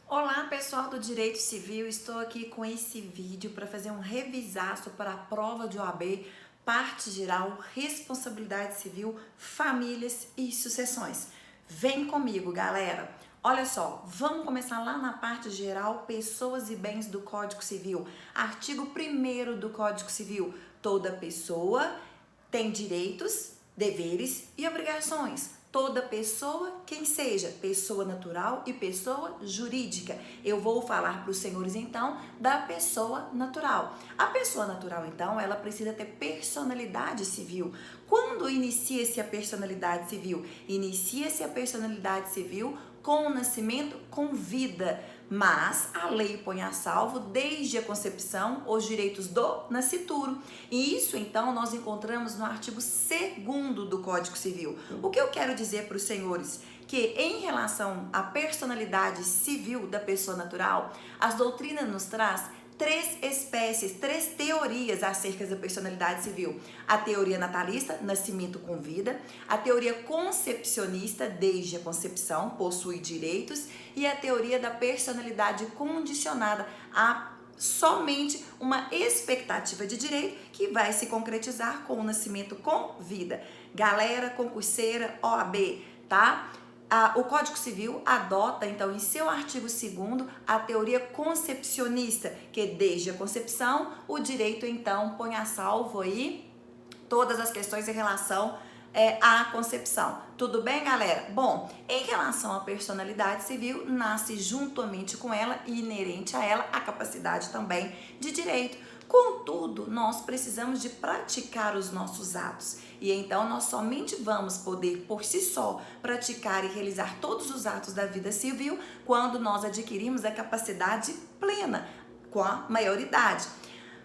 Olá pessoal do Direito Civil, estou aqui com esse vídeo para fazer um revisaço para a prova de OAB, parte geral, responsabilidade civil, famílias e sucessões. Vem comigo, galera! Olha só, vamos começar lá na parte geral, pessoas e bens do Código Civil. Artigo 1º do Código Civil, toda pessoa tem direitos, deveres e obrigações. Toda pessoa, quem seja, pessoa natural e pessoa jurídica. Eu vou falar para os senhores então da pessoa natural. A pessoa natural então, ela precisa ter personalidade civil. Quando inicia-se a personalidade civil? Inicia-se a personalidade civil com o nascimento, com vida. Mas a lei põe a salvo, desde a concepção, os direitos do nascituro. E isso, então, nós encontramos no artigo 2º do Código Civil. O que eu quero dizer para os senhores? Que em relação à personalidade civil da pessoa natural, as doutrinas nos traz três espécies, três teorias acerca da personalidade civil. A teoria natalista, nascimento com vida, a teoria concepcionista, desde a concepção, possui direitos, e a teoria da personalidade condicionada a somente uma expectativa de direito que vai se concretizar com o nascimento com vida. Galera concurseira OAB, tá? O Código Civil adota, então, em seu artigo 2º, a teoria concepcionista, que desde a concepção, o direito, então, põe a salvo aí todas as questões em relação à concepção. Tudo bem, galera? Bom, em relação à personalidade civil, nasce juntamente com ela e inerente a ela a capacidade também de direito. Contudo, nós precisamos de praticar os nossos atos. E então nós somente vamos poder, por si só, praticar e realizar todos os atos da vida civil quando nós adquirimos a capacidade plena, com a maioridade.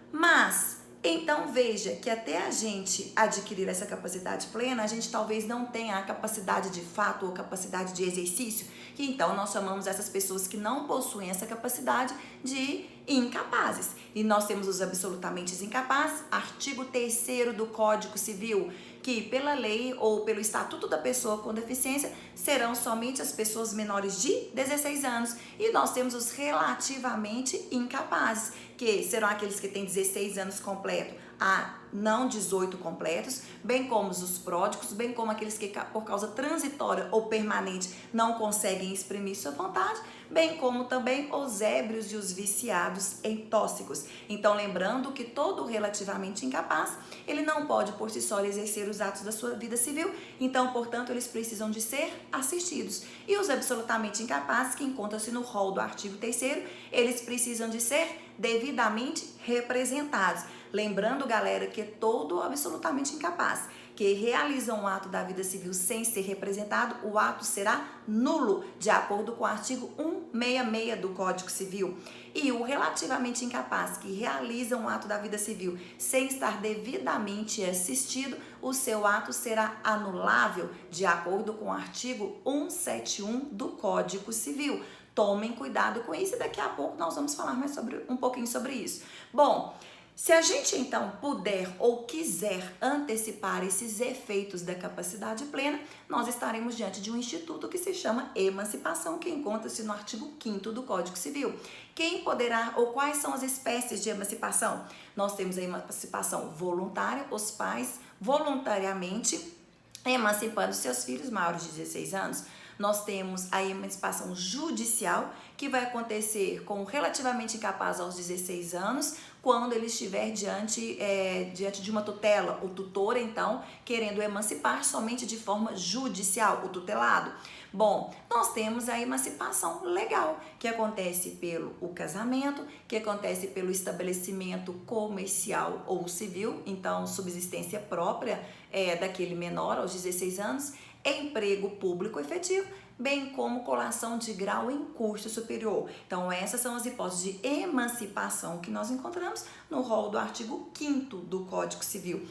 Mas então veja que até a gente adquirir essa capacidade plena, a gente talvez não tenha a capacidade de fato ou capacidade de exercício, que então nós chamamos essas pessoas que não possuem essa capacidade de incapazes. E nós temos os absolutamente incapazes, artigo 3º do Código Civil, que pela lei ou pelo Estatuto da Pessoa com Deficiência serão somente as pessoas menores de 16 anos. E nós temos os relativamente incapazes, que serão aqueles que têm 16 anos completo a não 18 completos, bem como os pródigos, bem como aqueles que por causa transitória ou permanente não conseguem exprimir sua vontade, bem como também os ébrios e os viciados em tóxicos. Então, lembrando que todo relativamente incapaz, ele não pode por si só exercer os atos da sua vida civil, então, portanto, eles precisam de ser assistidos. E os absolutamente incapazes, que encontram-se no rol do artigo 3º, eles precisam de ser devidamente representados. Lembrando, galera, que todo absolutamente incapaz que realiza um ato da vida civil sem ser representado, o ato será nulo, de acordo com o artigo 166 do Código Civil. E o relativamente incapaz que realiza um ato da vida civil sem estar devidamente assistido, o seu ato será anulável, de acordo com o artigo 171 do Código Civil. Tomem cuidado com isso e daqui a pouco nós vamos falar mais um pouquinho sobre isso. Bom, se a gente então puder ou quiser antecipar esses efeitos da capacidade plena, nós estaremos diante de um instituto que se chama emancipação, que encontra-se no artigo 5º do Código Civil. Quem poderá ou quais são as espécies de emancipação? Nós temos a emancipação voluntária, os pais voluntariamente emancipando seus filhos maiores de 16 anos. Nós temos a emancipação judicial, que vai acontecer com o relativamente incapaz aos 16 anos, quando ele estiver diante de uma tutela, o tutor, então, querendo emancipar somente de forma judicial, o tutelado. Bom, nós temos a emancipação legal, que acontece pelo casamento, que acontece pelo estabelecimento comercial ou civil, então subsistência própria daquele menor aos 16 anos, emprego público efetivo, bem como colação de grau em curso superior. Então, essas são as hipóteses de emancipação que nós encontramos no rol do artigo 5º do Código Civil.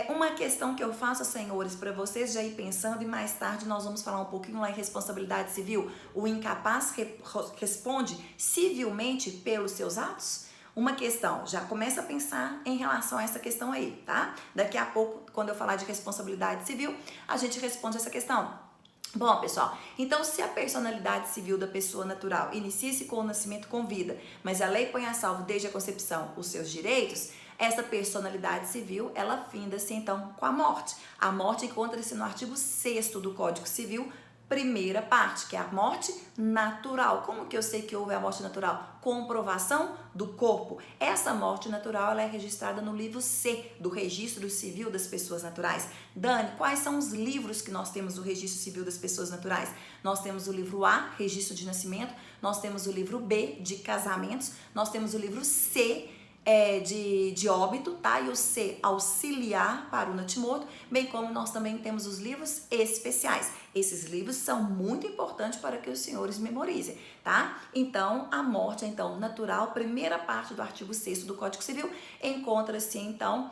Uma questão que eu faço, senhores, para vocês já ir pensando, e mais tarde nós vamos falar um pouquinho lá em responsabilidade civil. O incapaz responde civilmente pelos seus atos? Uma questão, já começa a pensar em relação a essa questão aí, tá? Daqui a pouco, quando eu falar de responsabilidade civil, a gente responde essa questão. Bom, pessoal, então se a personalidade civil da pessoa natural inicia-se com o nascimento com vida, mas a lei põe a salvo desde a concepção os seus direitos, essa personalidade civil, ela finda-se então com a morte. A morte encontra-se no artigo 6º do Código Civil, primeira parte, que é a morte natural. Como que eu sei que houve a morte natural? Comprovação do corpo. Essa morte natural, ela é registrada no livro C do Registro Civil das Pessoas Naturais. Dani, quais são os livros que nós temos do Registro Civil das Pessoas Naturais? Nós temos o livro A, Registro de Nascimento, nós temos o livro B, de Casamentos, nós temos o livro C, de óbito, tá? E o C, auxiliar para o natimorto, bem como nós também temos os livros especiais. Esses livros são muito importantes para que os senhores memorizem, tá? Então, a morte, então, natural, primeira parte do artigo 6º do Código Civil, encontra-se, então,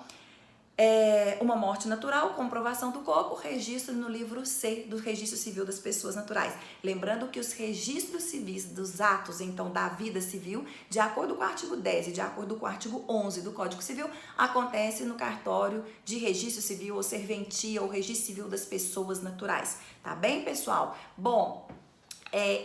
uma morte natural, comprovação do corpo, registro no livro C do Registro Civil das Pessoas Naturais. Lembrando que os registros civis dos atos, então, da vida civil, de acordo com o artigo 10 e de acordo com o artigo 11 do Código Civil, acontece no cartório de registro civil ou serventia ou registro civil das pessoas naturais. Tá bem, pessoal? Bom,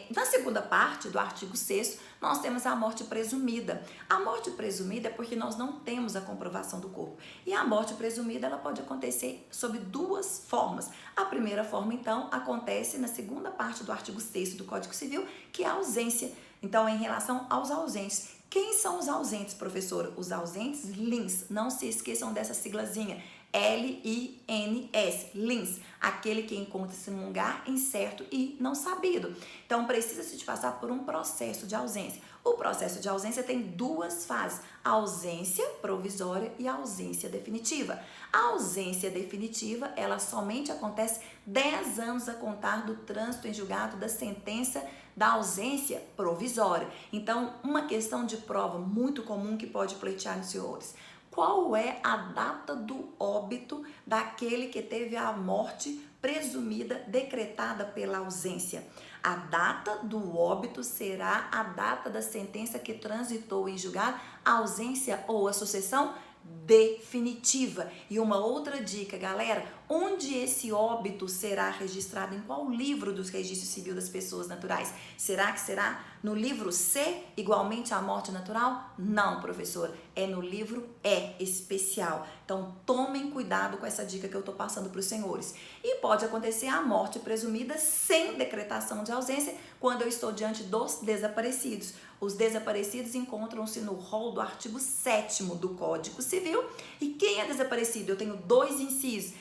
na segunda parte do artigo 6º, nós temos a morte presumida. A morte presumida é porque nós não temos a comprovação do corpo. E a morte presumida, ela pode acontecer sob duas formas. A primeira forma, então, acontece na segunda parte do artigo 6º do Código Civil, que é a ausência. Então, em relação aos ausentes. Quem são os ausentes, professora? Os ausentes, LINS. Não se esqueçam dessa siglazinha. L-I-N-S, LINS, aquele que encontra-se num lugar incerto e não sabido. Então, precisa-se de passar por um processo de ausência. O processo de ausência tem duas fases, a ausência provisória e a ausência definitiva. A ausência definitiva, ela somente acontece 10 anos a contar do trânsito em julgado da sentença da ausência provisória. Então, uma questão de prova muito comum que pode pleitear nos senhores. Qual é a data do óbito daquele que teve a morte presumida decretada pela ausência? A data do óbito será a data da sentença que transitou em julgado a ausência ou a sucessão definitiva. E uma outra dica, galera, onde esse óbito será registrado? Em qual livro dos registros civil das pessoas naturais? Será que será no livro C, igualmente a morte natural? Não, professor, é no livro E, especial. Então, tomem cuidado com essa dica que eu estou passando para os senhores. E pode acontecer a morte presumida sem decretação de ausência quando eu estou diante dos desaparecidos. Os desaparecidos encontram-se no rol do artigo 7º do Código Civil. E quem é desaparecido? Eu tenho dois incisos.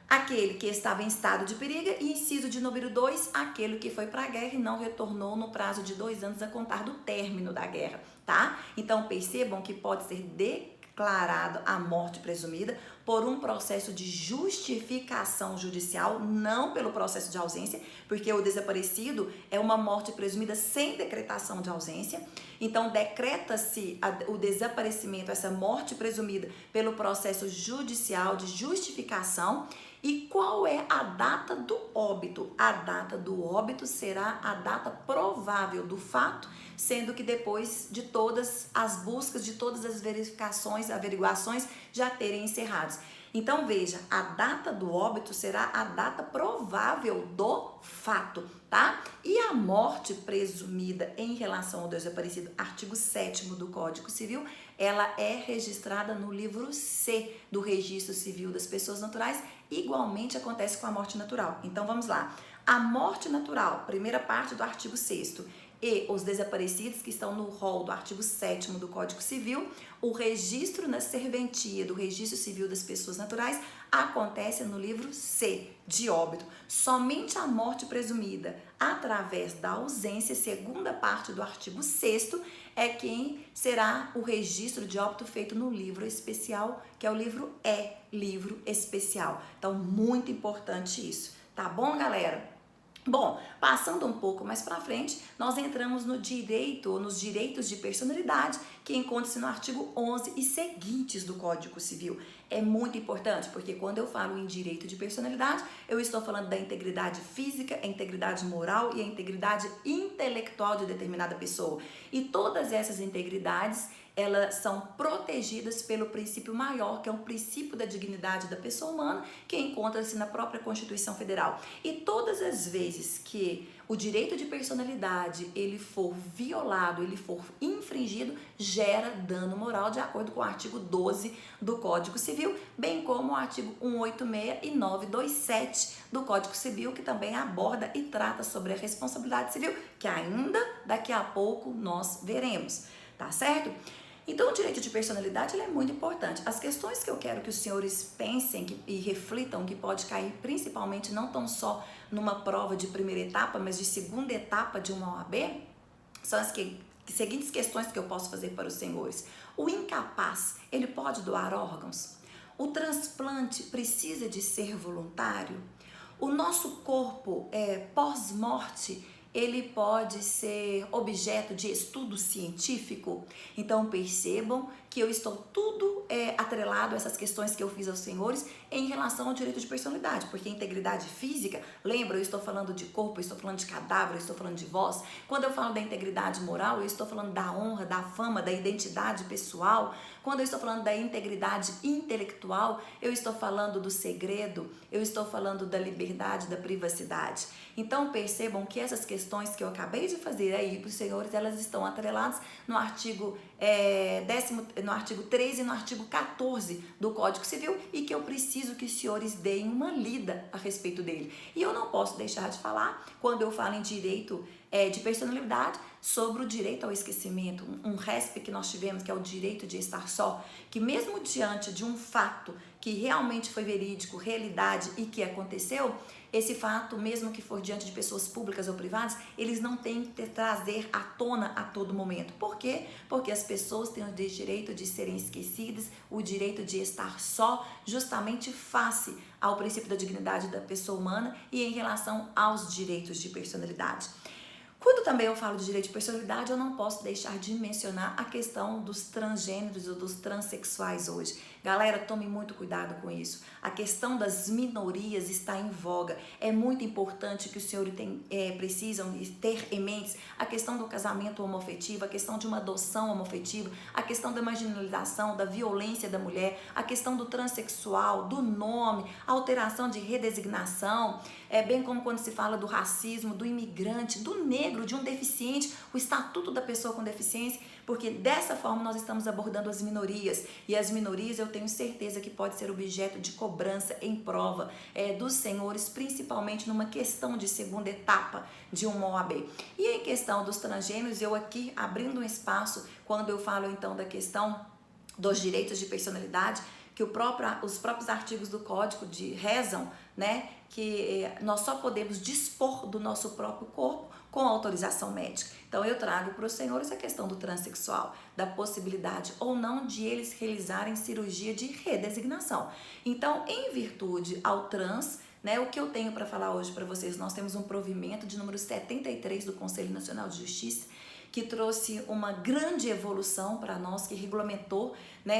Aquele que estava em estado de perigo e inciso de número 2, aquele que foi para a guerra e não retornou no prazo de 2 anos a contar do término da guerra, tá? Então, percebam que pode ser declarado a morte presumida por um processo de justificação judicial, não pelo processo de ausência, porque o desaparecido é uma morte presumida sem decretação de ausência. Então, decreta-se o desaparecimento, essa morte presumida, pelo processo judicial de justificação. E qual é a data do óbito? A data do óbito será a data provável do fato, sendo que depois de todas as buscas, de todas as verificações, averiguações já terem encerrado. Então, veja, a data do óbito será a data provável do fato, tá? E a morte presumida em relação ao desaparecido, artigo 7º do Código Civil, ela é registrada no livro C do Registro Civil das Pessoas Naturais, igualmente acontece com a morte natural. Então, vamos lá. A morte natural, primeira parte do artigo 6º, e os desaparecidos que estão no rol do artigo 7º do Código Civil, o registro na serventia do Registro Civil das Pessoas Naturais acontece no livro C, de óbito. Somente a morte presumida através da ausência, segunda parte do artigo 6º, é quem será o registro de óbito feito no livro especial, que é o livro E, livro especial. Então, muito importante isso, tá bom, galera? Bom, passando um pouco mais para frente, nós entramos no direito ou nos direitos de personalidade que encontra-se no artigo 11 e seguintes do Código Civil. É muito importante, porque quando eu falo em direito de personalidade, eu estou falando da integridade física, a integridade moral e a integridade intelectual de determinada pessoa. E todas essas integridades, elas são protegidas pelo princípio maior, que é o princípio da dignidade da pessoa humana, que encontra-se na própria Constituição Federal. E todas as vezes que o direito de personalidade ele for violado, ele for infringido, gera dano moral, de acordo com o artigo 12 do Código Civil, bem como o artigo 186 e 927 do Código Civil, que também aborda e trata sobre a responsabilidade civil, que ainda daqui a pouco nós veremos, tá certo? Então, o direito de personalidade ele é muito importante. As questões que eu quero que os senhores pensem e reflitam, que pode cair principalmente não tão só numa prova de primeira etapa, mas de segunda etapa de uma OAB, são as seguintes questões que eu posso fazer para os senhores. O incapaz, ele pode doar órgãos? O transplante precisa de ser voluntário? O nosso corpo, pós-morte, ele pode ser objeto de estudo científico? Então percebam que eu estou tudo atrelado a essas questões que eu fiz aos senhores em relação ao direito de personalidade, porque a integridade física, lembra, eu estou falando de corpo, eu estou falando de cadáver, eu estou falando de voz. Quando eu falo da integridade moral, eu estou falando da honra, da fama, da identidade pessoal. Quando eu estou falando da integridade intelectual, eu estou falando do segredo, eu estou falando da liberdade, da privacidade. Então percebam que essas questões que eu acabei de fazer aí para os senhores, elas estão atreladas no artigo 13 e no artigo 14 do Código Civil, e que eu preciso que os senhores deem uma lida a respeito dele. E eu não posso deixar de falar, quando eu falo em direito de personalidade, sobre o direito ao esquecimento, um RESP que nós tivemos, que é o direito de estar só, que mesmo diante de um fato que realmente foi verídico, realidade e que aconteceu, esse fato, mesmo que for diante de pessoas públicas ou privadas, eles não têm que trazer à tona a todo momento. Por quê? Porque as pessoas têm o direito de serem esquecidas, o direito de estar só, justamente face ao princípio da dignidade da pessoa humana e em relação aos direitos de personalidade. Quando também eu falo de direito de personalidade, eu não posso deixar de mencionar a questão dos transgêneros ou dos transexuais hoje. Galera, tome muito cuidado com isso. A questão das minorias está em voga. É muito importante que os senhores precisam ter em mente a questão do casamento homoafetivo, a questão de uma adoção homoafetiva, a questão da marginalização, da violência da mulher, a questão do transexual, do nome, a alteração de redesignação, bem como quando se fala do racismo, do imigrante, do negro, de um deficiente, o estatuto da pessoa com deficiência, porque dessa forma nós estamos abordando as minorias, e as minorias eu tenho certeza que pode ser objeto de cobrança em prova dos senhores, principalmente numa questão de segunda etapa de uma OAB. E em questão dos transgêneros, eu aqui abrindo um espaço, quando eu falo então da questão dos direitos de personalidade, que os próprios artigos do Código rezam, né, que nós só podemos dispor do nosso próprio corpo com autorização médica. Então eu trago para os senhores a questão do transexual, da possibilidade ou não de eles realizarem cirurgia de redesignação. Então, em virtude ao trans, o que eu tenho para falar hoje para vocês, nós temos um provimento de número 73 do Conselho Nacional de Justiça, que trouxe uma grande evolução para nós, que regulamentou,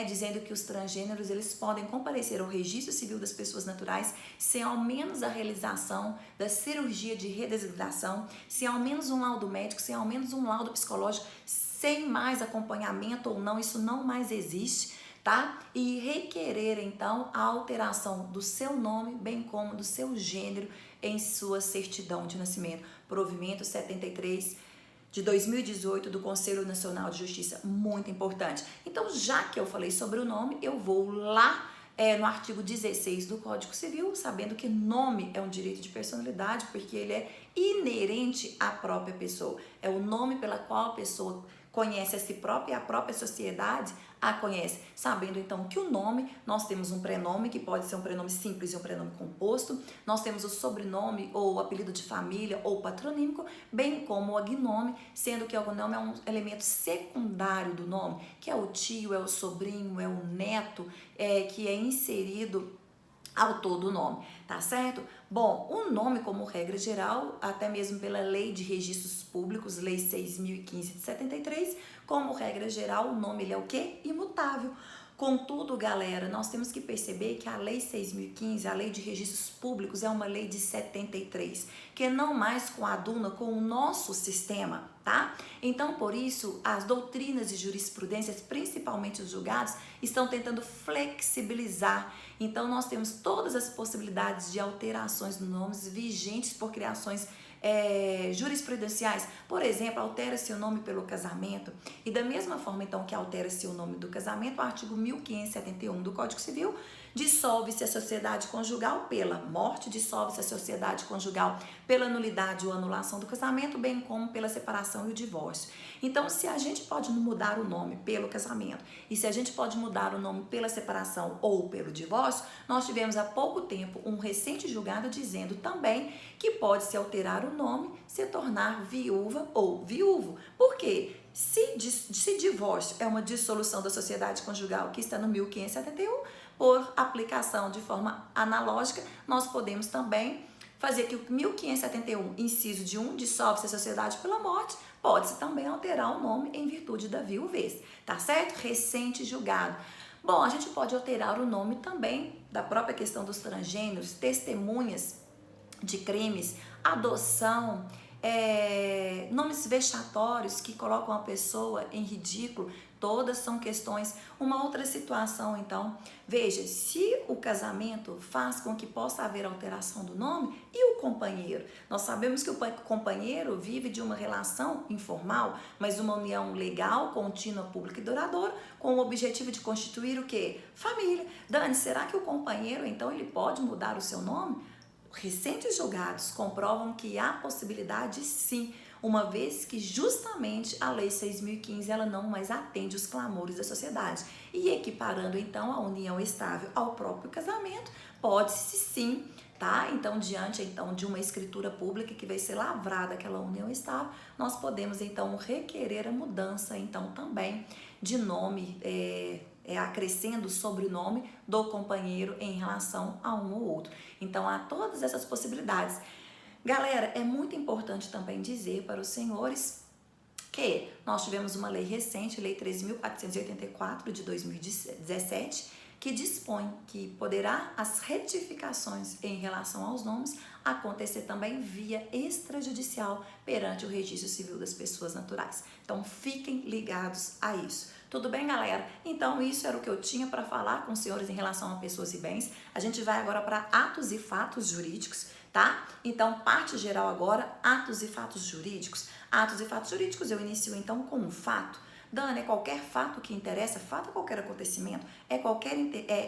dizendo que os transgêneros eles podem comparecer ao registro civil das pessoas naturais sem ao menos a realização da cirurgia de redesignação, sem ao menos um laudo médico, sem ao menos um laudo psicológico, sem mais acompanhamento ou não, isso não mais existe, tá? E requerer então a alteração do seu nome, bem como do seu gênero em sua certidão de nascimento. Provimento 73 de 2018 do Conselho Nacional de Justiça, muito importante. Então, já que eu falei sobre o nome, eu vou lá no artigo 16 do Código Civil, sabendo que nome é um direito de personalidade, porque ele é inerente à própria pessoa. É o nome pela qual a pessoa conhece a si própria e a própria sociedade a conhece. Sabendo então que o nome, nós temos um prenome, que pode ser um prenome simples e um prenome composto, nós temos o sobrenome ou o apelido de família ou patronímico, bem como o agnome, sendo que o agnome é um elemento secundário do nome, que é o tio, é o sobrinho, é o neto, que é inserido ao todo o nome, tá certo? Bom, o nome, como regra geral, até mesmo pela Lei de Registros Públicos, Lei 6.015 de 73, como regra geral, o nome ele é o quê? Imutável. Contudo, galera, nós temos que perceber que a Lei 6.015, a Lei de Registros Públicos, é uma lei de 73, que não mais coaduna com o nosso sistema, tá? Então, por isso, as doutrinas e jurisprudências, principalmente os julgados, estão tentando flexibilizar. Então, nós temos todas as possibilidades de alterações nos nomes vigentes por criações jurisprudenciais. Por exemplo, altera-se o nome pelo casamento, e da mesma forma então que altera-se o nome do casamento, o artigo 1571 do Código Civil, dissolve-se a sociedade conjugal pela morte, dissolve-se a sociedade conjugal pela nulidade ou anulação do casamento, bem como pela separação e o divórcio. Então, se a gente pode mudar o nome pelo casamento e se a gente pode mudar o nome pela separação ou pelo divórcio, nós tivemos há pouco tempo um recente julgado dizendo também que pode-se alterar o nome, se tornar viúva ou viúvo. Por quê? Se divórcio é uma dissolução da sociedade conjugal que está no 1571, por aplicação de forma analógica, nós podemos também fazer que o 1571, inciso de 1, dissolve-se a sociedade pela morte, pode-se também alterar o nome em virtude da viuvez, tá certo? Recente julgado. Bom, a gente pode alterar o nome também da própria questão dos transgêneros, testemunhas de crimes, adoção, nomes vexatórios que colocam a pessoa em ridículo, todas são questões. Uma outra situação, então, veja, se o casamento faz com que possa haver alteração do nome, e o companheiro? Nós sabemos que o companheiro vive de uma relação informal, mas uma união legal, contínua, pública e duradoura, com o objetivo de constituir o quê? Família. Dani, será que o companheiro, então, ele pode mudar o seu nome? Recentes julgados comprovam que há possibilidade sim, uma vez que justamente a Lei 6.015 ela não mais atende os clamores da sociedade. E equiparando então a união estável ao próprio casamento, pode-se sim, tá? Então, diante então de uma escritura pública que vai ser lavrada aquela união estável, nós podemos então requerer a mudança então também de nome, acrescendo o sobrenome do companheiro em relação a um ou outro. Então, há todas essas possibilidades. Galera, é muito importante também dizer para os senhores que nós tivemos uma lei recente, Lei 13.484 de 2017, que dispõe que poderá as retificações em relação aos nomes acontecer também via extrajudicial perante o Registro Civil das Pessoas Naturais. Então, fiquem ligados a isso. Tudo bem, galera? Então, isso era o que eu tinha para falar com os senhores em relação a pessoas e bens. A gente vai agora para atos e fatos jurídicos, tá? Então, parte geral agora, atos e fatos jurídicos. Atos e fatos jurídicos eu inicio então com um fato. Dani, é qualquer fato que interessa, fato é qualquer acontecimento, é qualquer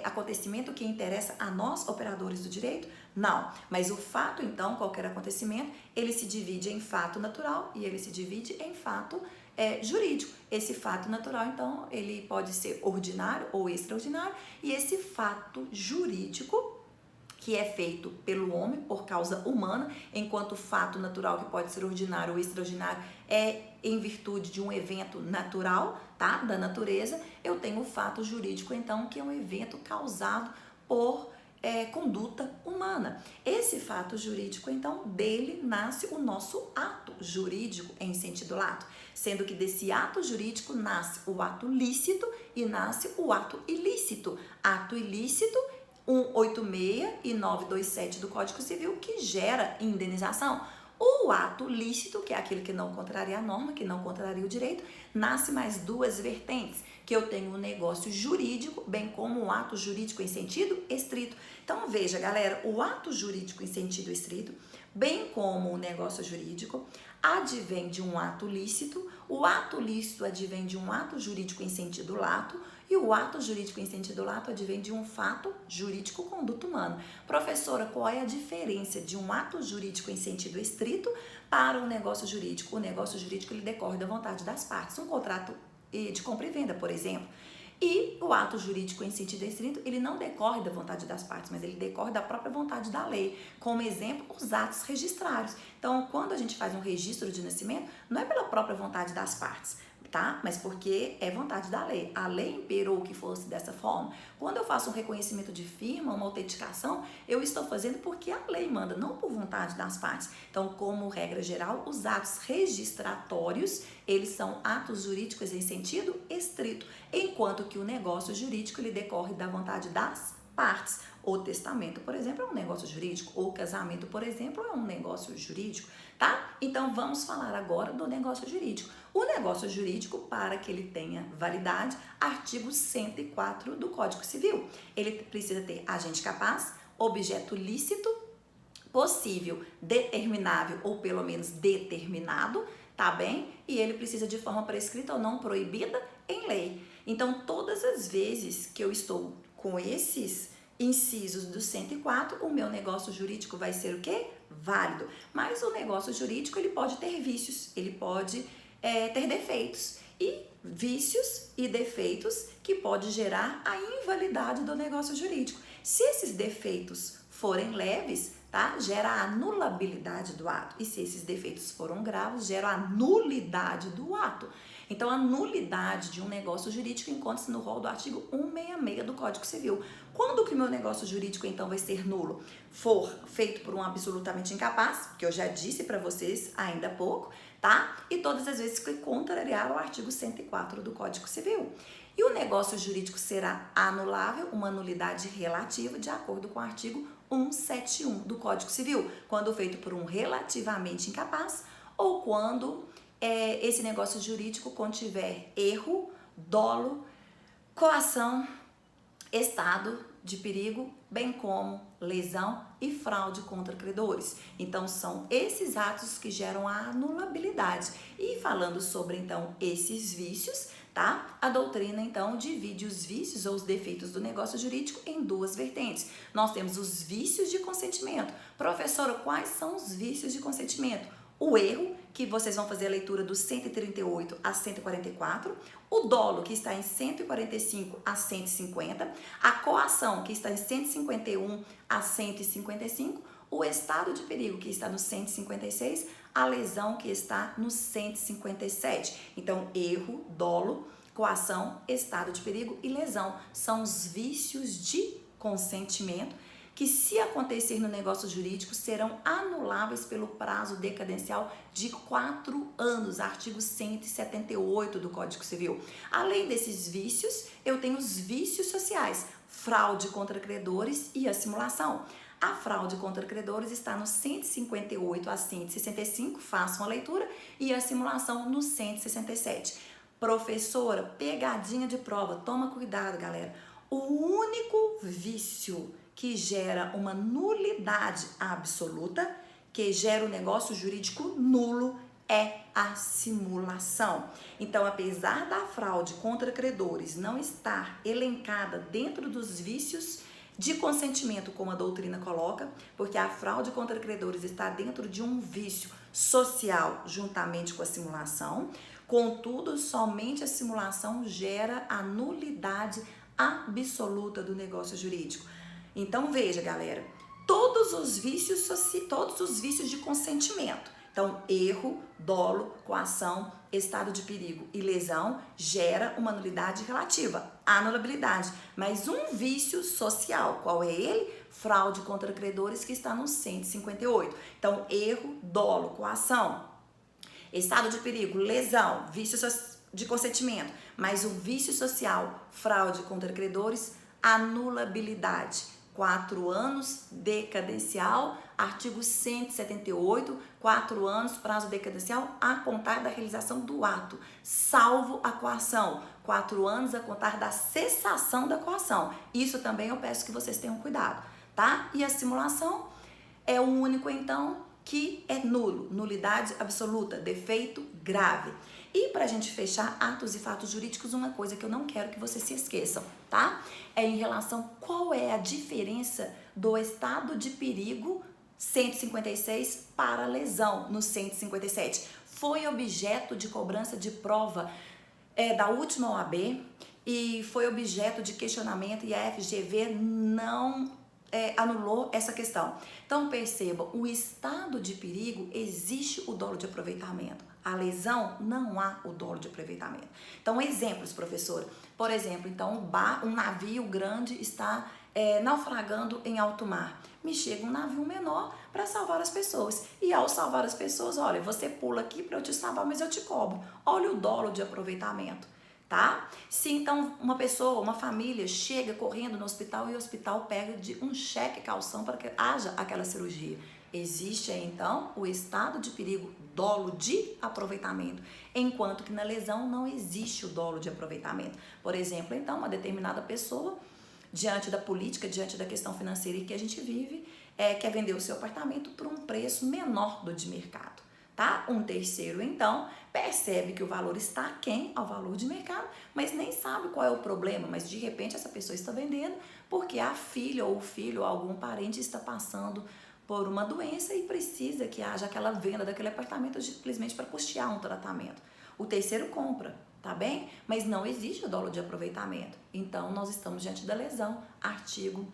acontecimento que interessa a nós, operadores do direito? Não, mas o fato então, qualquer acontecimento, ele se divide em fato natural e ele se divide em fato jurídico. Esse fato natural então, ele pode ser ordinário ou extraordinário, e esse fato jurídico que é feito pelo homem por causa humana, enquanto o fato natural que pode ser ordinário ou extraordinário é em virtude de um evento natural, tá? Da natureza, eu tenho o fato jurídico, então, que é um evento causado por conduta humana. Esse fato jurídico, então, dele nasce o nosso ato jurídico em sentido lato, sendo que desse ato jurídico nasce o ato lícito e nasce o ato ilícito. Ato ilícito 186 e 927 do Código Civil, que gera indenização. O ato lícito, que é aquele que não contraria a norma, que não contraria o direito, nasce mais duas vertentes, que eu tenho o negócio jurídico, bem como o ato jurídico em sentido estrito. Então, veja, galera, o ato jurídico em sentido estrito, bem como o negócio jurídico, advém de um ato lícito, o ato lícito advém de um ato jurídico em sentido lato, e o ato jurídico em sentido lato advém de um fato jurídico conduta humana. Professora, qual é a diferença de um ato jurídico em sentido estrito para um negócio jurídico? O negócio jurídico ele decorre da vontade das partes. Um contrato de compra e venda, por exemplo. E o ato jurídico em sentido estrito, ele não decorre da vontade das partes, mas ele decorre da própria vontade da lei. Como exemplo, os atos registrários. Então, quando a gente faz um registro de nascimento, não é pela própria vontade das partes, tá? Mas porque é vontade da lei. A lei imperou que fosse dessa forma. Quando eu faço um reconhecimento de firma, uma autenticação, eu estou fazendo porque a lei manda, não por vontade das partes. Então, como regra geral, os atos registratórios, eles são atos jurídicos em sentido estrito, enquanto que o negócio jurídico, ele decorre da vontade das partes. O testamento, por exemplo, é um negócio jurídico. O casamento, por exemplo, é um negócio jurídico, tá? Então, vamos falar agora do negócio jurídico. O negócio jurídico, para que ele tenha validade, artigo 104 do Código Civil. Ele precisa ter agente capaz, objeto lícito, possível, determinável ou pelo menos determinado, tá bem? E ele precisa de forma prescrita ou não proibida em lei. Então, todas as vezes que eu estou com esses incisos do 104, o meu negócio jurídico vai ser o quê? Válido. Mas o negócio jurídico, ele pode ter vícios, ele pode ter defeitos. E vícios e defeitos que pode gerar a invalidade do negócio jurídico. Se esses defeitos forem leves, tá? Gera a anulabilidade do ato. E se esses defeitos foram graves, gera a nulidade do ato. Então, a nulidade de um negócio jurídico encontra-se no rol do artigo 166 do Código Civil. Quando que o meu negócio jurídico, então, vai ser nulo? For feito por um absolutamente incapaz, que eu já disse para vocês ainda há pouco, tá? E todas as vezes que contrariar o artigo 104 do Código Civil. E o negócio jurídico será anulável, uma nulidade relativa, de acordo com o artigo 171 do Código Civil, quando feito por um relativamente incapaz ou quando esse negócio jurídico contiver erro, dolo, coação, estado de perigo, bem como lesão e fraude contra credores. Então, são esses atos que geram a anulabilidade. E falando sobre, então, esses vícios, tá? A doutrina, então, divide os vícios ou os defeitos do negócio jurídico em duas vertentes. Nós temos os vícios de consentimento. Professora, quais são os vícios de consentimento? O erro, que vocês vão fazer a leitura do 138 a 144, o dolo, que está em 145 a 150, a coação, que está em 151 a 155, o estado de perigo, que está no 156, a lesão, que está no 157. Então, erro, dolo, coação, estado de perigo e lesão são os vícios de consentimento que, se acontecer no negócio jurídico, serão anuláveis pelo prazo decadencial de 4 anos, artigo 178 do Código Civil. Além desses vícios, eu tenho os vícios sociais, fraude contra credores e a simulação. A fraude contra credores está no 158 a 165, façam a leitura, e a simulação no 167. Professora, pegadinha de prova, toma cuidado, galera. O único vício que gera uma nulidade absoluta, que gera o negócio jurídico nulo, é a simulação. Então, apesar da fraude contra credores não estar elencada dentro dos vícios de consentimento, como a doutrina coloca, porque a fraude contra credores está dentro de um vício social juntamente com a simulação, contudo, somente a simulação gera a nulidade absoluta do negócio jurídico. Então, veja, galera, todos os vícios de consentimento. Então, erro, dolo, coação, estado de perigo e lesão gera uma nulidade relativa, anulabilidade. Mas um vício social, qual é ele? Fraude contra credores, que está no 158. Então, erro, dolo, coação, estado de perigo, lesão, vício de consentimento. Mas o vício social, fraude contra credores, anulabilidade. 4 anos, decadencial, artigo 178, 4 anos, prazo decadencial a contar da realização do ato, salvo a coação, 4 anos a contar da cessação da coação. Isso também eu peço que vocês tenham cuidado, tá? E a simulação é o único, então, que é nulo, nulidade absoluta, defeito grave. E para a gente fechar atos e fatos jurídicos, uma coisa que eu não quero que vocês se esqueçam, tá? É em relação qual é a diferença do estado de perigo 156 para lesão no 157. Foi objeto de cobrança de prova da última OAB e foi objeto de questionamento, e a FGV não anulou essa questão. Então percebam, o estado de perigo existe o dolo de aproveitamento. A lesão não há o dolo de aproveitamento. Então exemplos, professora. Por exemplo, então um navio grande está naufragando em alto mar. Me chega um navio menor para salvar as pessoas. E ao salvar as pessoas, olha, você pula aqui para eu te salvar, mas eu te cobro. Olha o dolo de aproveitamento. Tá? Se então uma pessoa, uma família chega correndo no hospital e o hospital pega um cheque calção para que haja aquela cirurgia. Existe aí então o estado de perigo, dolo de aproveitamento, enquanto que na lesão não existe o dolo de aproveitamento. Por exemplo, então uma determinada pessoa, diante da política, diante da questão financeira em que a gente vive, quer vender o seu apartamento por um preço menor do de mercado. Tá? Um terceiro, então, percebe que o valor está aquém ao valor de mercado, mas nem sabe qual é o problema, mas de repente essa pessoa está vendendo porque a filha ou o filho ou algum parente está passando por uma doença e precisa que haja aquela venda daquele apartamento simplesmente para custear um tratamento. O terceiro compra, tá bem? Mas não existe o dolo de aproveitamento. Então, nós estamos diante da lesão, artigo,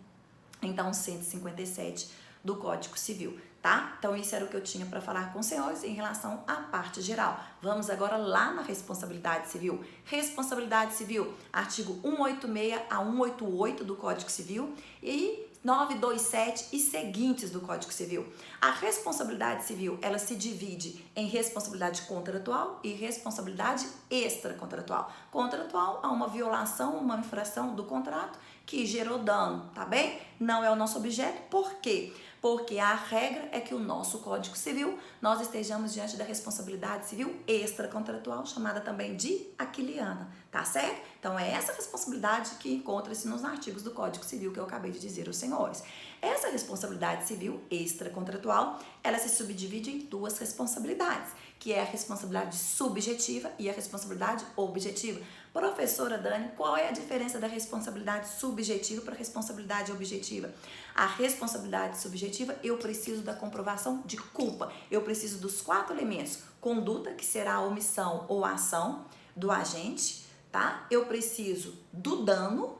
então, 157 do Código Civil. Tá? Então, isso era o que eu tinha para falar com os senhores em relação à parte geral. Vamos agora lá na responsabilidade civil. Responsabilidade civil, artigo 186 a 188 do Código Civil e 927 e seguintes do Código Civil. A responsabilidade civil, ela se divide em responsabilidade contratual e responsabilidade extracontratual. Contratual, há uma violação, uma infração do contrato que gerou dano, tá bem? Não é o nosso objeto, por quê? Porque a regra é que o nosso Código Civil, nós estejamos diante da responsabilidade civil extracontratual, chamada também de aquiliana, tá certo? Então, é essa responsabilidade que encontra-se nos artigos do Código Civil que eu acabei de dizer aos senhores. Essa responsabilidade civil extracontratual, ela se subdivide em duas responsabilidades, que é a responsabilidade subjetiva e a responsabilidade objetiva. Professora Dani, qual é a diferença da responsabilidade subjetiva para a responsabilidade objetiva? A responsabilidade subjetiva, eu preciso da comprovação de culpa. Eu preciso dos 4 elementos. Conduta, que será a omissão ou a ação do agente, tá? Eu preciso do dano.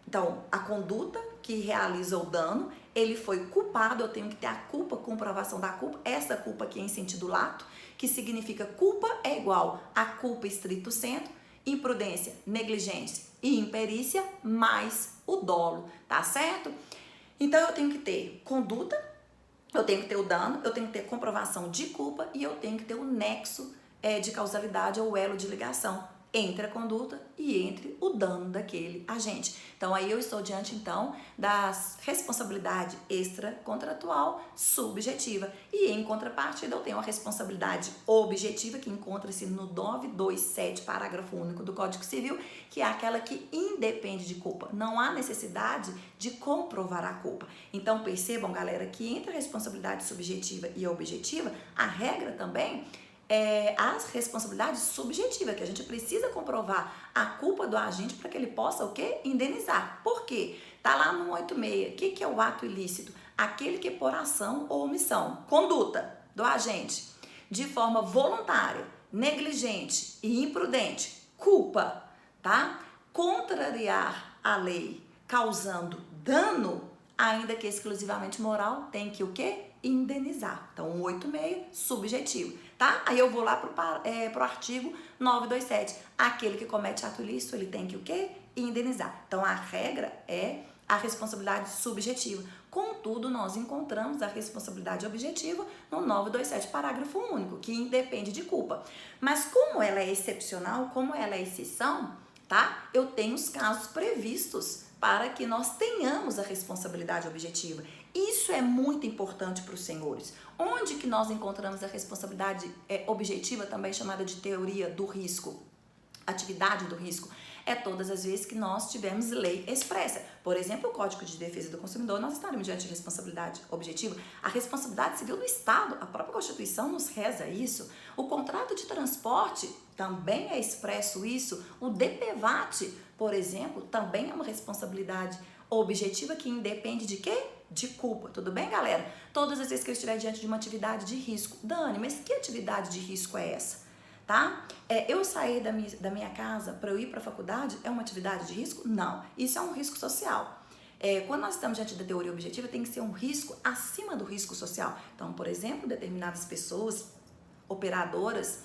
Então, a conduta que realiza o dano, ele foi culpado, eu tenho que ter a culpa, comprovação da culpa, essa culpa aqui é em sentido lato, que significa culpa é igual a culpa estrito sensu, imprudência, negligência e imperícia, mais o dolo, tá certo? Então, eu tenho que ter conduta, eu tenho que ter o dano, eu tenho que ter comprovação de culpa e eu tenho que ter o nexo de causalidade ou elo de ligação entre a conduta e entre o dano daquele agente. Então, aí eu estou diante, então, da responsabilidade extracontratual subjetiva. E, em contrapartida, eu tenho a responsabilidade objetiva, que encontra-se no 927, parágrafo único do Código Civil, que é aquela que independe de culpa. Não há necessidade de comprovar a culpa. Então, percebam, galera, que entre a responsabilidade subjetiva e a objetiva, a regra também a responsabilidade subjetiva, que a gente precisa comprovar a culpa do agente para que ele possa o quê? Indenizar. Por quê? Tá lá no 186. O que é o ato ilícito? Aquele que por ação ou omissão, conduta do agente, de forma voluntária, negligente e imprudente, culpa, tá? Contrariar a lei, causando dano, ainda que exclusivamente moral, tem que o quê? Indenizar. Então, 186, subjetivo, tá? Aí eu vou lá pro artigo 927. Aquele que comete ato ilícito, ele tem que o quê? Indenizar. Então, a regra é a responsabilidade subjetiva. Contudo, nós encontramos a responsabilidade objetiva no 927, parágrafo único, que independe de culpa. Mas como ela é excepcional, como ela é exceção, tá? Eu tenho os casos previstos para que nós tenhamos a responsabilidade objetiva. Isso é muito importante para os senhores. Onde que nós encontramos a responsabilidade objetiva, também chamada de teoria do risco, atividade do risco? É todas as vezes que nós tivermos lei expressa. Por exemplo, o Código de Defesa do Consumidor, nós estaremos diante de responsabilidade objetiva. A responsabilidade civil do Estado, a própria Constituição nos reza isso. O contrato de transporte também é expresso isso. O DPVAT, por exemplo, também é uma responsabilidade objetiva que independe de quê? De culpa, tudo bem, galera? Todas as vezes que eu estiver diante de uma atividade de risco. Dani, mas que atividade de risco é essa? Tá? Eu sair da minha casa para eu ir para a faculdade é uma atividade de risco? Não. Isso é um risco social. Quando nós estamos diante da teoria objetiva, tem que ser um risco acima do risco social. Então, por exemplo, determinadas pessoas, operadoras,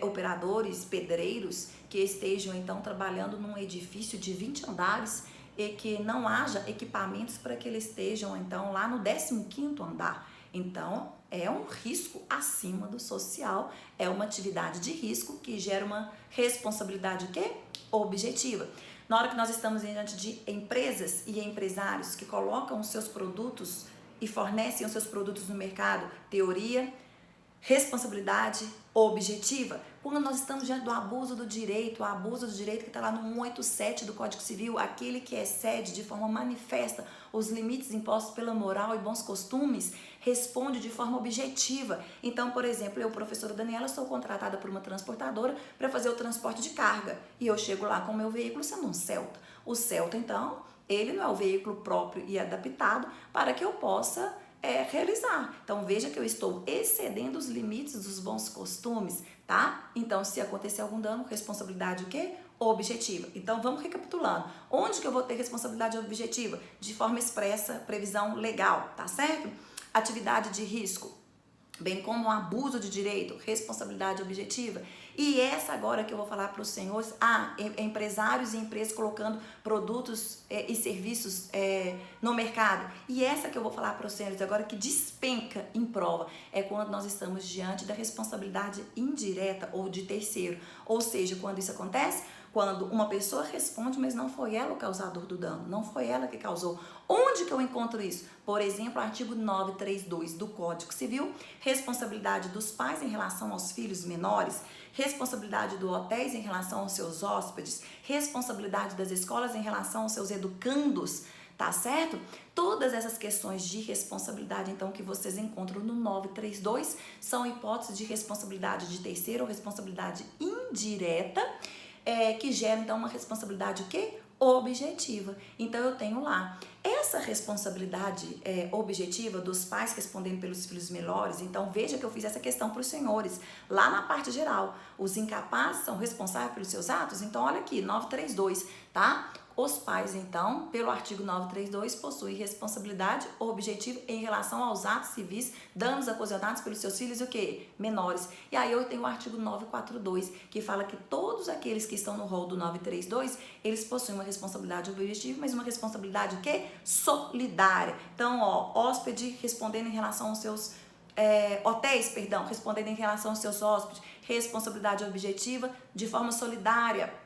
operadores, pedreiros, que estejam então trabalhando num edifício de 20 andares e que não haja equipamentos para que eles estejam então lá no 15º andar. Então, é um risco acima do social, é uma atividade de risco que gera uma responsabilidade o quê? Objetiva. Na hora que nós estamos diante de empresas e empresários que colocam os seus produtos e fornecem os seus produtos no mercado, teoria, responsabilidade objetiva. Quando nós estamos diante do abuso do direito, o abuso do direito que está lá no 187 do Código Civil, aquele que excede de forma manifesta os limites impostos pela moral e bons costumes, responde de forma objetiva. Então, por exemplo, eu, professora Daniela, sou contratada por uma transportadora para fazer o transporte de carga. E eu chego lá com o meu veículo sendo um Celta. O Celta, então, ele não é o veículo próprio e adaptado para que eu possa realizar. Então, veja que eu estou excedendo os limites dos bons costumes, tá? Então, se acontecer algum dano, responsabilidade o quê? Objetiva. Então, vamos recapitulando. Onde que eu vou ter responsabilidade objetiva? De forma expressa, previsão legal, tá certo? Atividade de risco, bem como o abuso de direito, responsabilidade objetiva. E essa agora que eu vou falar para os senhores, empresários e empresas colocando produtos e serviços no mercado. E essa que eu vou falar para os senhores agora que despenca em prova, é quando nós estamos diante da responsabilidade indireta ou de terceiro. Ou seja, quando isso acontece, quando uma pessoa responde, mas não foi ela o causador do dano, não foi ela que causou. Onde que eu encontro isso? Por exemplo, artigo 932 do Código Civil, responsabilidade dos pais em relação aos filhos menores, responsabilidade do hotéis em relação aos seus hóspedes, responsabilidade das escolas em relação aos seus educandos, tá certo? Todas essas questões de responsabilidade, então, que vocês encontram no 932, são hipóteses de responsabilidade de terceiro ou responsabilidade indireta, que gera, então, uma responsabilidade o quê? Objetiva. Então, eu tenho lá essa responsabilidade objetiva dos pais respondendo pelos filhos menores. Então, veja que eu fiz essa questão para os senhores, lá na parte geral. Os incapazes são responsáveis pelos seus atos? Então, olha aqui, 932, tá? Os pais, então, pelo artigo 932, possuem responsabilidade objetiva em relação aos atos civis, danos ocasionados pelos seus filhos, o quê? Menores. E aí eu tenho o artigo 942, que fala que todos aqueles que estão no rol do 932, eles possuem uma responsabilidade objetiva, mas uma responsabilidade o quê? Solidária. Então, hóspede respondendo em relação aos seus... hotéis, perdão, respondendo em relação aos seus hóspedes, responsabilidade objetiva de forma solidária.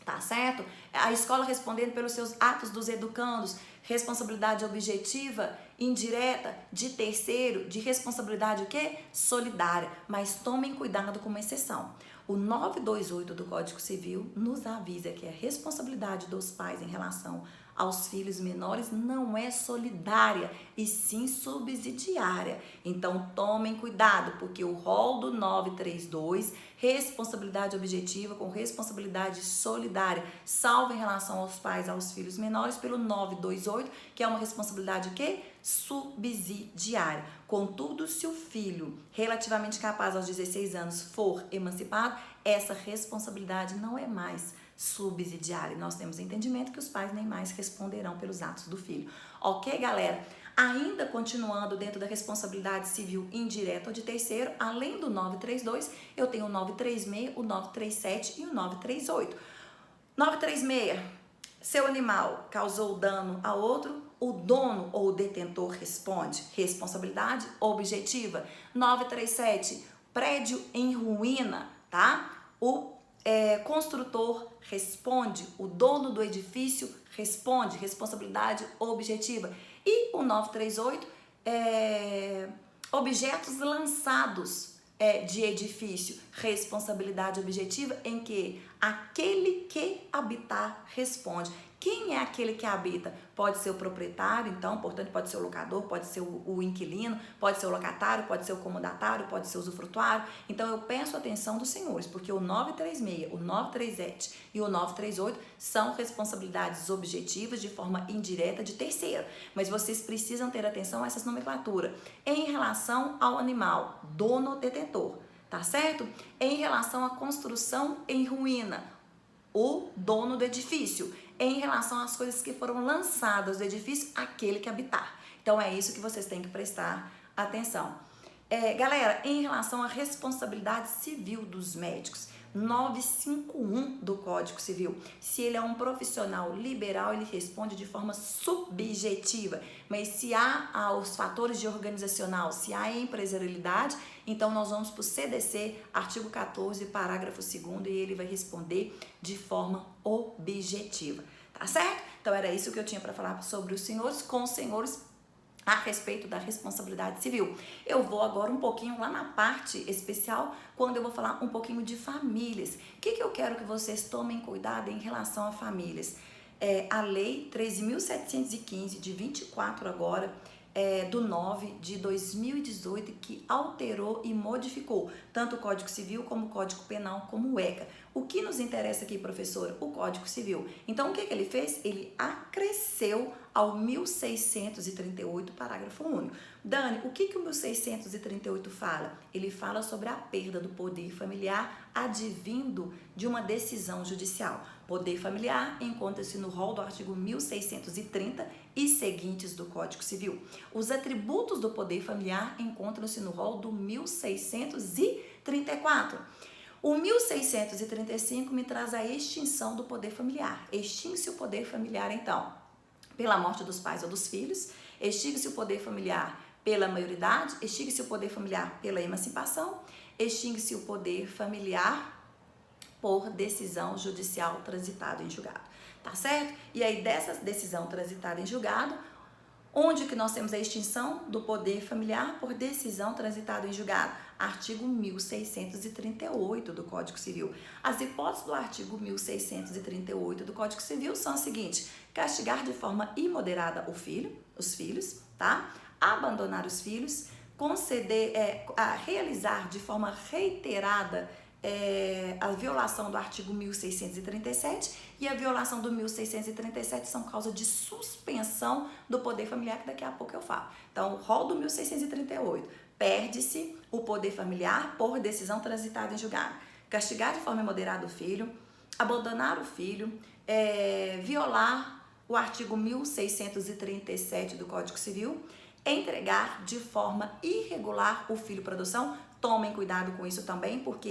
Tá certo? A escola respondendo pelos seus atos dos educandos, responsabilidade objetiva, indireta, de terceiro, de responsabilidade o quê? Solidária. Mas tomem cuidado com uma exceção. O 928 do Código Civil nos avisa que a responsabilidade dos pais em relação aos filhos menores não é solidária, e sim subsidiária. Então, tomem cuidado, porque o rol do 932, responsabilidade objetiva com responsabilidade solidária, salvo em relação aos pais, aos filhos menores, pelo 928, que é uma responsabilidade o quê? Subsidiária. Contudo, se o filho relativamente capaz aos 16 anos for emancipado, essa responsabilidade não é mais subsidiária. Nós temos entendimento que os pais nem mais responderão pelos atos do filho. Ok, galera? Ainda continuando dentro da responsabilidade civil indireta ou de terceiro, além do 932, eu tenho o 936, o 937 e o 938. 936, seu animal causou dano a outro, o dono ou o detentor responde. Responsabilidade objetiva. 937, prédio em ruína, tá? O construtor responde, o dono do edifício responde, responsabilidade objetiva. E o 938, objetos lançados de edifício, responsabilidade objetiva, em que aquele que habitar responde. Quem é aquele que habita? Pode ser o proprietário, então, portanto, pode ser o locador, pode ser o inquilino, pode ser o locatário, pode ser o comodatário, pode ser o usufrutuário. Então, eu peço a atenção dos senhores, porque o 936, o 937 e o 938 são responsabilidades objetivas de forma indireta de terceiro. Mas vocês precisam ter atenção a essas nomenclaturas. Em relação ao animal, dono ou detentor, tá certo? Em relação à construção em ruína, o dono do edifício. Em relação às coisas que foram lançadas do edifício, aquele que habitar. Então é isso que vocês têm que prestar atenção. Galera, em relação à responsabilidade civil dos médicos, 951 do Código Civil. Se ele é um profissional liberal, ele responde de forma subjetiva. Mas se há os fatores de organizacional, se há empresarialidade, então nós vamos para o CDC, artigo 14, parágrafo 2º, e ele vai responder de forma objetiva. Tá certo? Então era isso que eu tinha para falar sobre os senhores, com os senhores a respeito da responsabilidade civil. Eu vou agora um pouquinho lá na parte especial, quando eu vou falar um pouquinho de famílias. O que eu quero que vocês tomem cuidado em relação a famílias? A Lei 13.715, de 24 agora, do 9 de 2018, que alterou e modificou tanto o Código Civil como o Código Penal, como o ECA. O que nos interessa aqui, professora? O Código Civil. Então, o que ele fez? Ele acresceu ao 1638, parágrafo único. Dani, o que o 1638 fala? Ele fala sobre a perda do poder familiar advindo de uma decisão judicial. Poder familiar encontra-se no rol do artigo 1630 e seguintes do Código Civil. Os atributos do poder familiar encontram-se no rol do 1634. O 1635 me traz a extinção do poder familiar. Extingue-se o poder familiar, então, pela morte dos pais ou dos filhos, extingue-se o poder familiar pela maioridade, extingue-se o poder familiar pela emancipação, extingue-se o poder familiar por decisão judicial transitada em julgado, tá certo? E aí dessa decisão transitada em julgado, onde que nós temos a extinção do poder familiar por decisão transitada em julgado? Artigo 1638 do Código Civil. As hipóteses do artigo 1638 do Código Civil são as seguintes: castigar de forma imoderada os filhos, tá? Abandonar os filhos, realizar de forma reiterada a violação do artigo 1637 e a violação do 1637 são causa de suspensão do poder familiar, que daqui a pouco eu falo. Então, o rol do 1638, perde-se o poder familiar por decisão transitada em julgado. Castigar de forma imoderada o filho, abandonar o filho, violar o artigo 1637 do Código Civil, entregar de forma irregular o filho para adoção. Tomem cuidado com isso também, porque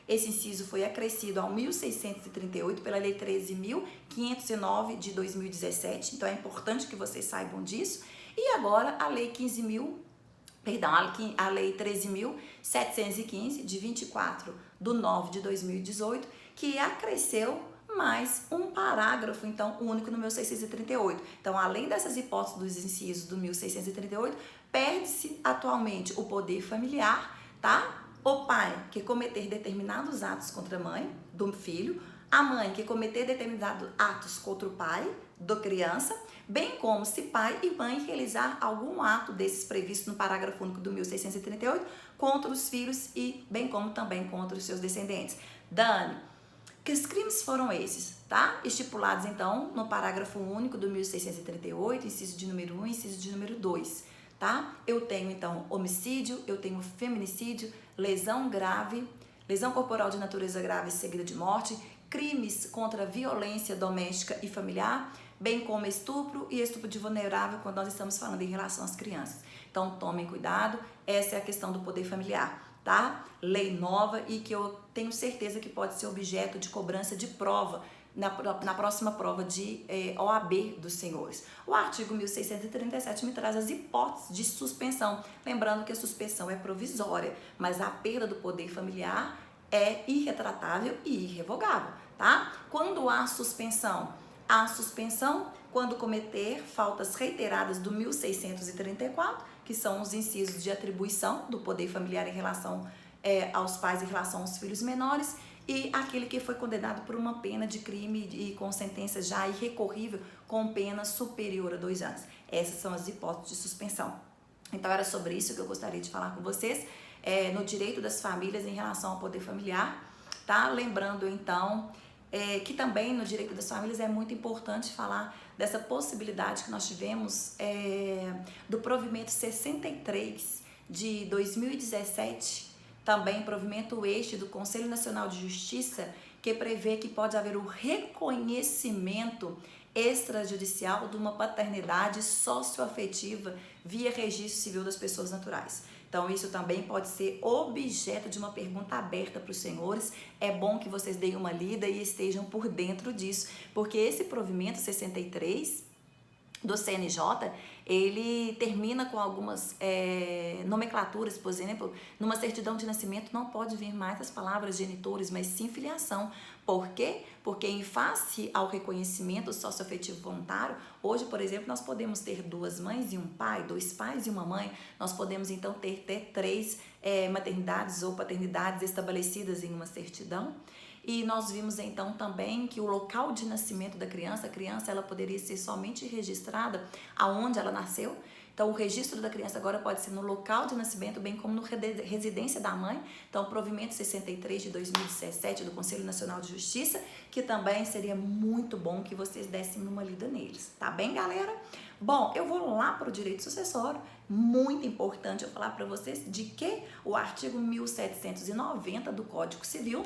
esse inciso foi acrescido ao 1638 pela Lei 13.509 de 2017, então é importante que vocês saibam disso. E agora a Lei 13.715 de 24 de 9 de 2018, que acresceu mais um parágrafo, então, único no 1638. Então, além dessas hipóteses dos incisos do 1638, perde-se atualmente o poder familiar, tá? O pai que cometer determinados atos contra a mãe do filho, a mãe que cometer determinados atos contra o pai da criança, bem como se pai e mãe realizar algum ato desses previstos no parágrafo único do 1638 contra os filhos e bem como também contra os seus descendentes. Dani, que os crimes foram esses, tá? Estipulados, então, no parágrafo único do 1638, inciso de número 1 e inciso de número 2, tá? Eu tenho, então, homicídio, eu tenho feminicídio, lesão grave, lesão corporal de natureza grave seguida de morte, crimes contra a violência doméstica e familiar, bem como estupro e estupro de vulnerável, quando nós estamos falando em relação às crianças. Então, tomem cuidado, essa é a questão do poder familiar, tá? Lei nova e que eu tenho certeza que pode ser objeto de cobrança de prova na próxima prova de OAB dos senhores. O artigo 1637 me traz as hipóteses de suspensão, lembrando que a suspensão é provisória, mas a perda do poder familiar é irretratável e irrevogável, tá? Quando há suspensão? A suspensão quando cometer faltas reiteradas do 1634, que são os incisos de atribuição do poder familiar em relação aos pais em relação aos filhos menores, e aquele que foi condenado por uma pena de crime e com sentença já irrecorrível com pena superior a 2 anos. Essas são as hipóteses de suspensão. Então era sobre isso que eu gostaria de falar com vocês, no direito das famílias em relação ao poder familiar, tá? Lembrando então que também no direito das famílias é muito importante falar dessa possibilidade que nós tivemos do provimento 63 de 2017, também provimento este do Conselho Nacional de Justiça, que prevê que pode haver o reconhecimento extrajudicial de uma paternidade socioafetiva via registro civil das pessoas naturais. Então, isso também pode ser objeto de uma pergunta aberta para os senhores. É bom que vocês deem uma lida e estejam por dentro disso, porque esse provimento 63 do CNJ, ele termina com algumas nomenclaturas, por exemplo, numa certidão de nascimento não pode vir mais as palavras genitores, mas sim filiação. Por quê? Porque em face ao reconhecimento socioafetivo voluntário, hoje, por exemplo, nós podemos ter duas mães e um pai, dois pais e uma mãe, nós podemos então ter até três maternidades ou paternidades estabelecidas em uma certidão. E nós vimos então também que o local de nascimento da criança, a criança ela poderia ser somente registrada aonde ela nasceu. Então o registro da criança agora pode ser no local de nascimento, bem como no residência da mãe. Então o provimento 63 de 2017 do Conselho Nacional de Justiça, que também seria muito bom que vocês dessem uma lida neles, tá bem, galera? Bom, eu vou lá para o direito sucessório. Muito importante eu falar para vocês de que o artigo 1790 do Código Civil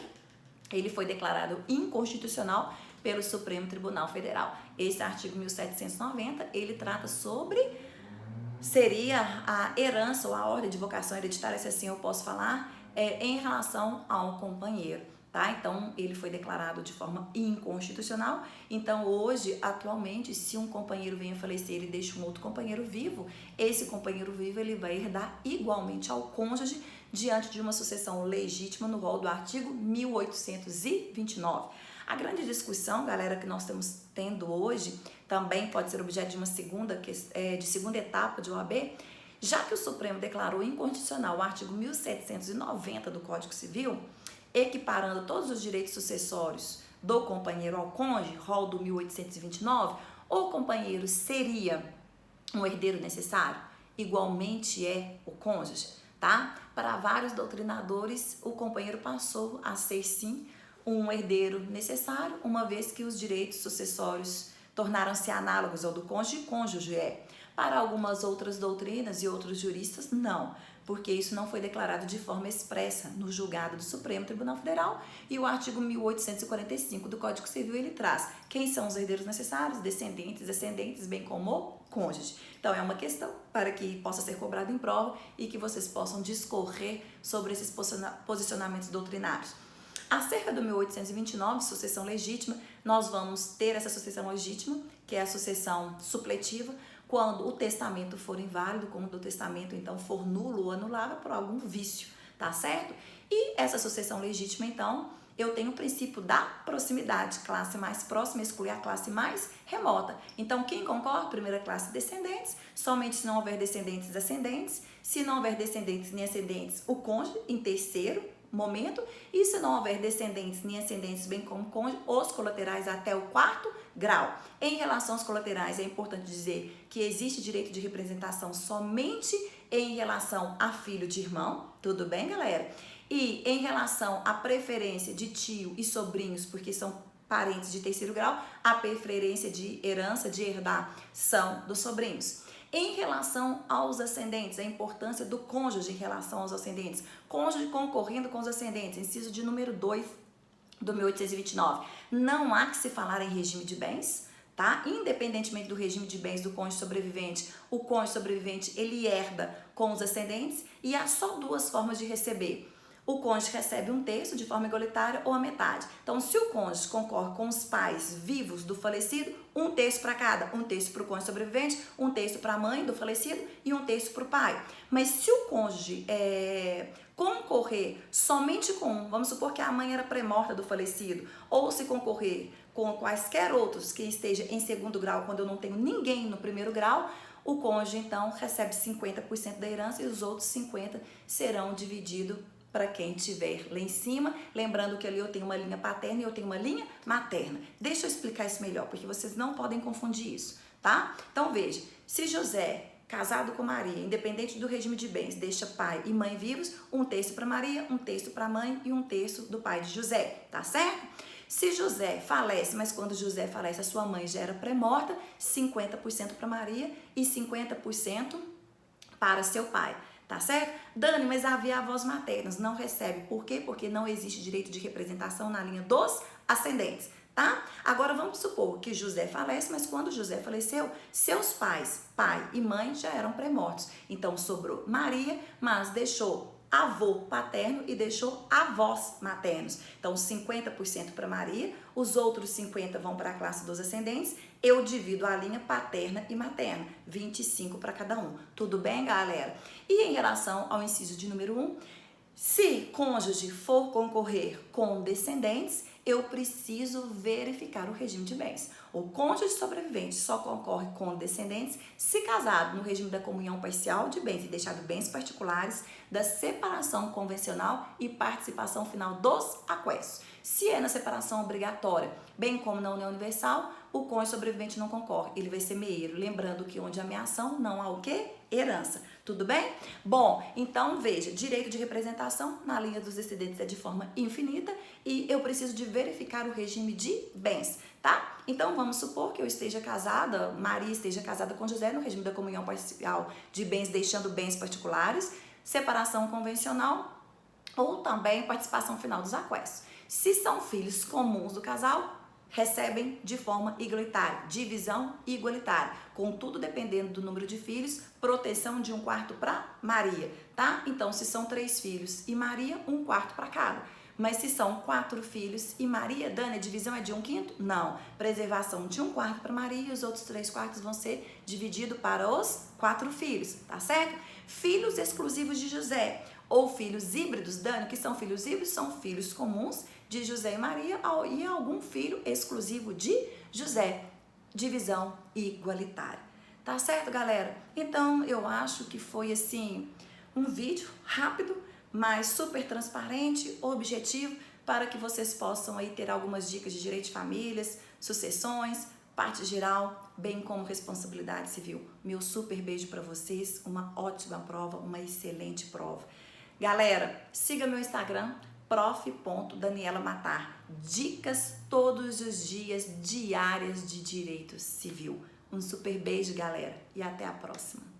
ele foi declarado inconstitucional pelo Supremo Tribunal Federal. Esse artigo 1790, ele trata sobre, seria a herança ou a ordem de vocação hereditária, se assim eu posso falar, em relação ao companheiro, tá? Então, ele foi declarado de forma inconstitucional. Então, hoje, atualmente, se um companheiro vem a falecer e deixa um outro companheiro vivo, esse companheiro vivo, ele vai herdar igualmente ao cônjuge, diante de uma sucessão legítima no rol do artigo 1829. A grande discussão, galera, que nós estamos tendo hoje, também pode ser objeto de uma segunda etapa de OAB, já que o Supremo declarou inconstitucional o artigo 1790 do Código Civil, equiparando todos os direitos sucessórios do companheiro ao cônjuge, rol do 1829, o companheiro seria um herdeiro necessário? Igualmente é o cônjuge. Tá? Para vários doutrinadores, o companheiro passou a ser, sim, um herdeiro necessário, uma vez que os direitos sucessórios tornaram-se análogos ao do cônjuge, e cônjuge é. Para algumas outras doutrinas e outros juristas, não, porque isso não foi declarado de forma expressa no julgado do Supremo Tribunal Federal, e o artigo 1845 do Código Civil, ele traz quem são os herdeiros necessários, descendentes, ascendentes, bem como o cônjuge. Então, é uma questão para que possa ser cobrado em prova e que vocês possam discorrer sobre esses posicionamentos doutrinários. Acerca do 1829, sucessão legítima, nós vamos ter essa sucessão legítima, que é a sucessão supletiva, quando o testamento for inválido, quando o testamento, então, for nulo ou anulável por algum vício, tá certo? E essa sucessão legítima, então, eu tenho o princípio da proximidade, classe mais próxima exclui a classe mais remota. Então, quem concorre? Primeira classe, descendentes, somente se não houver descendentes, ascendentes. Se não houver descendentes nem ascendentes, o cônjuge, em terceiro momento. E se não houver descendentes nem ascendentes, bem como cônjuge, os colaterais até o quarto grau. Em relação aos colaterais, é importante dizer que existe direito de representação somente em relação a filho de irmão. Tudo bem, galera? E em relação à preferência de tio e sobrinhos, porque são parentes de terceiro grau, a preferência de herança, de herdar, são dos sobrinhos. Em relação aos ascendentes, a importância do cônjuge em relação aos ascendentes. Cônjuge concorrendo com os ascendentes, inciso de número 2 do 1829. Não há que se falar em regime de bens, tá? Independentemente do regime de bens do cônjuge sobrevivente, o cônjuge sobrevivente, ele herda com os ascendentes e há só duas formas de receber. O cônjuge recebe um terço de forma igualitária ou a metade. Então, se o cônjuge concorre com os pais vivos do falecido, um terço para cada. Um terço para o cônjuge sobrevivente, um terço para a mãe do falecido e um terço para o pai. Mas se o cônjuge concorrer somente com, vamos supor que a mãe era pré-morta do falecido, ou se concorrer com quaisquer outros que esteja em segundo grau, quando eu não tenho ninguém no primeiro grau, o cônjuge, então, recebe 50% da herança e os outros 50% serão divididos para quem estiver lá em cima, lembrando que ali eu tenho uma linha paterna e eu tenho uma linha materna. Deixa eu explicar isso melhor, porque vocês não podem confundir isso, tá? Então veja, se José, casado com Maria, independente do regime de bens, deixa pai e mãe vivos, um terço para Maria, um terço para a mãe e um terço do pai de José, tá certo? Se José falece, mas quando José falece, a sua mãe já era pré-morta, 50% para Maria e 50% para seu pai. tá certo? Dani, mas havia avós maternos, não recebe. Por quê? Porque não existe direito de representação na linha dos ascendentes, tá? Agora vamos supor que José falece, mas quando José faleceu, seus pais, pai e mãe, já eram pré-mortos. Então sobrou Maria, mas deixou avô paterno e deixou avós maternos. Então 50% para Maria, os outros 50% vão para a classe dos ascendentes. Eu divido a linha paterna e materna, 25 para cada um. Tudo bem, galera? E em relação ao inciso de número 1, se cônjuge for concorrer com descendentes, eu preciso verificar o regime de bens. O cônjuge sobrevivente só concorre com descendentes se casado no regime da comunhão parcial de bens e deixado bens particulares, da separação convencional e participação final dos aquestos. Se é na separação obrigatória, bem como na união universal, o cônjuge sobrevivente não concorre, ele vai ser meieiro. Lembrando que onde há ameação não há o quê? Herança. Tudo bem? Bom, então veja, direito de representação na linha dos descendentes é de forma infinita e eu preciso de verificar o regime de bens, tá? Então vamos supor que eu esteja casada, Maria esteja casada com José no regime da comunhão parcial de bens, deixando bens particulares, separação convencional ou também participação final dos aquestos. Se são filhos comuns do casal, recebem de forma igualitária, divisão igualitária, contudo dependendo do número de filhos, proteção de 1/4 para Maria, tá? Então se são 3 filhos e Maria, 1/4 para cada. Mas se são 4 filhos e Maria, Dani, a divisão é de 1/5? Não, preservação de 1/4 para Maria e os outros 3/4 vão ser divididos para os 4 filhos, tá certo? Filhos exclusivos de José ou filhos híbridos, Dani, que são filhos híbridos, são filhos comuns de José e Maria e algum filho exclusivo de José. Divisão igualitária. Tá certo, galera? Então, eu acho que foi assim um vídeo rápido, mas super transparente, objetivo, para que vocês possam aí ter algumas dicas de direito de famílias, sucessões, parte geral, bem como responsabilidade civil. Meu super beijo para vocês, uma ótima prova, uma excelente prova. Galera, siga meu Instagram, prof.daniela.matar. Dicas todos os dias, diárias de direito civil. Um super beijo, galera, e até a próxima.